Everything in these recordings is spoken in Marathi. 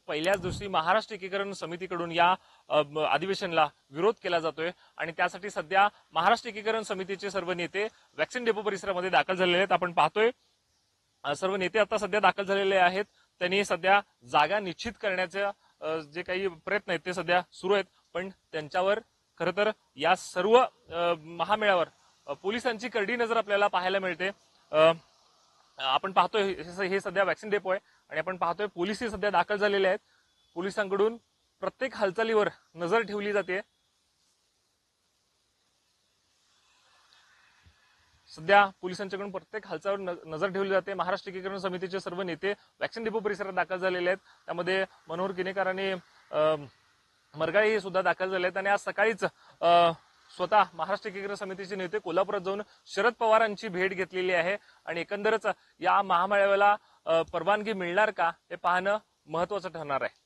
पहिल्याच दिवशी महाराष्ट्र एकीकरण समितीकडून या अधिवेशनाला विरोध केला जातोय आणि त्यासाठी सध्या महाराष्ट्र एकीकरण समितीचे सर्व नेते वॅक्सिन डेपो परिसरामध्ये दाखल झालेले आहेत। आपण पाहतोय सर्व नेते आता सध्या दाखल झालेले आहेत। त्यांनी सध्या जागा निश्चित करण्याचे जे काही प्रयत्न आहेत ते सध्या सुरू आहेत, पण त्यांच्यावर खरं तर या सर्व महामेळावर पोलिसांची करडी नजर आपल्याला पाहायला मिळते। आपण पाहतोय हे सध्या वॅक्सिन डेपो आहे आणि आपण पाहतोय पोलिसही सध्या दाखल झालेले आहेत। पोलिसांकडून प्रत्येक हालचालीवर नजर ठेवली जाते। सध्या पोलिसांच्याकडून प्रत्येक हालचालीवर नजर ठेवली जाते। महाराष्ट्र एकीकरण समितीचे सर्व नेते वॅक्सिन डेपो परिसरात दाखल झालेले आहेत। त्यामध्ये मनोहर किनेकर आणि मरगाळे हे सुद्धा दाखल झाले आहेत आणि आज सकाळीच स्वतः महाराष्ट्र एकीकरण समितीचे नेते कोल्हापुरात जाऊन शरद पवारांची भेट घेतलेली आहे आणि एकंदरच या महामेळाव्याला परवानगी मिळणार का हे पाहणं महत्त्वाचं ठरणार आहे।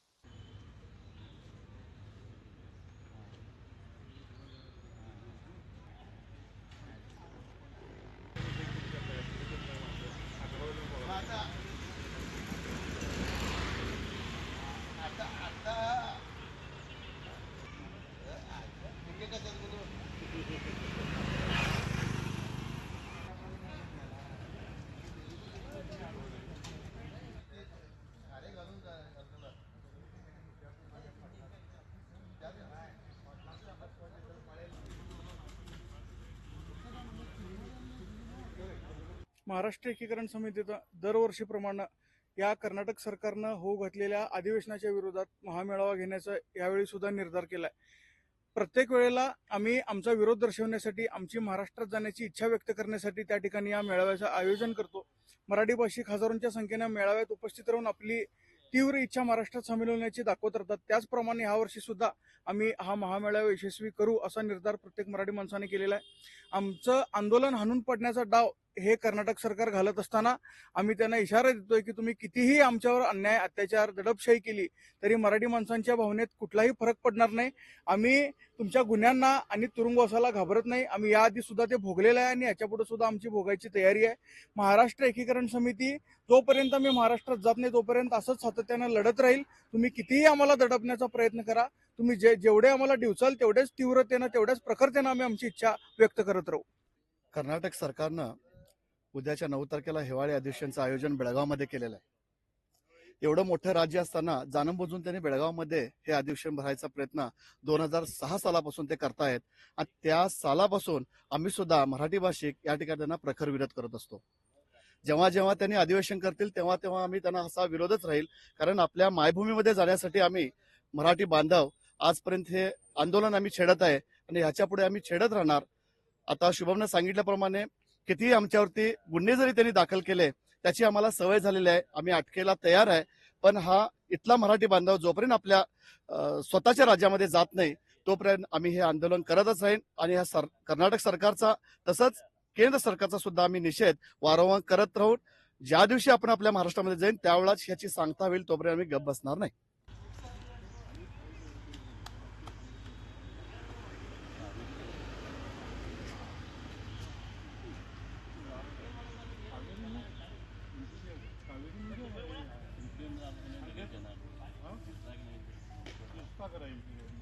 महाराष्ट्र एकीकरण समितीचा दरवर्षीप्रमाणे या कर्नाटक सरकारनं होऊ घातलेल्या अधिवेशनाच्या विरोधात महामेळावा घेण्याचा यावेळी सुद्धा निर्धार केलाय। प्रत्येक वेळेला आम्ही आमचा विरोध दर्शवण्यासाठी, आमची महाराष्ट्रात जाण्याची इच्छा व्यक्त करण्यासाठी त्या ठिकाणी या मेळाव्याचं आयोजन करतो। मराठी भाषिक हजारोंच्या संख्येने मेळाव्यात उपस्थित राहून आपली तीव्र इच्छा महाराष्ट्रात सामील होण्याची दाखवत राहतात। त्याचप्रमाणे यावर्षी सुद्धा आम्ही हा महामेळावा यशस्वी करू असा निर्धार प्रत्येक मराठी माणसाने केलेला आहे। आमचं आंदोलन हाणून पडण्याचा डाव हे कर्नाटक सरकार घालत असताना आम्ही त्यांना इशारा देतोय की तुम्ही कितीही आमच्यावर अन्याय, अत्याचार, दडपशाही केली तरी मराठी माणसांच्या भावनेत कुठलाही फरक पडणार नाही। आम्ही तुमच्या गुन्ह्यांना आणि तुरुंगवासाला घाबरत नाही। आम्ही याआधी सुद्धा ते भोगलेलं आहे आणि याच्यापुढे सुद्धा आमची भोगायची तयारी आहे। महाराष्ट्र एकीकरण समिती जोपर्यंत आम्ही महाराष्ट्रात जात नाही तोपर्यंत असंच सातत्यानं लढत राहील। तुम्ही कितीही आम्हाला दडपण्याचा प्रयत्न करा, तुम्ही जेवढे आम्हाला डिवचाल तेवढ्याच तीव्रतेनं, तेवढ्याच प्रखरतेनं आम्ही आमची इच्छा व्यक्त करत राहू। कर्नाटक सरकारनं उद्याच्या 9 तारखेला हिवाळी अधिवेशनाचं आयोजन बेळगावमध्ये केलेलं आहे। एवढं मोठं राज्य असताना जाणूनबुजून त्यांनी बेळगावमध्ये हे अधिवेशन भरायचा प्रयत्न 2006 सालापासून ते करतायत आणि त्या सालापासून आम्ही सुद्धा मराठी भाषिक या ठिकाणी त्यांना प्रखर विरोध करत असतो। जेव्हा जेव्हा त्यांनी अधिवेशन करतील तेव्हा तेव्हा आम्ही त्यांना असा विरोधच राहील, कारण आपल्या मायभूमीमध्ये जाण्यासाठी आम्ही मराठी बांधव आजपर्यंत हे आंदोलन आम्ही छेडत आहे आणि ह्याच्या पुढे आम्ही छेडत राहणार। आता शुभमने सांगितल्याप्रमाणे किती आमच्यावरती गुन्हे जरी त्यांनी दाखल केले त्याची आम्हाला सवय झालेली आहे, आम्ही अटकेला तयार आहे। पण हा इथला मराठी बांधव जोपर्यंत आपल्या स्वतःच्या राज्यामध्ये जात नाही तोपर्यंत आम्ही हे आंदोलन करतच राहीन आणि ह्या कर्नाटक सरकारचा तसंच केंद्र सरकारचा सुद्धा आम्ही निषेध वारंवार करत राहू। ज्या दिवशी आपण आपल्या महाराष्ट्रामध्ये जाईन त्यावेळेस ह्याची सांगता होईल, तोपर्यंत आम्ही गप्प बसणार नाही। करायची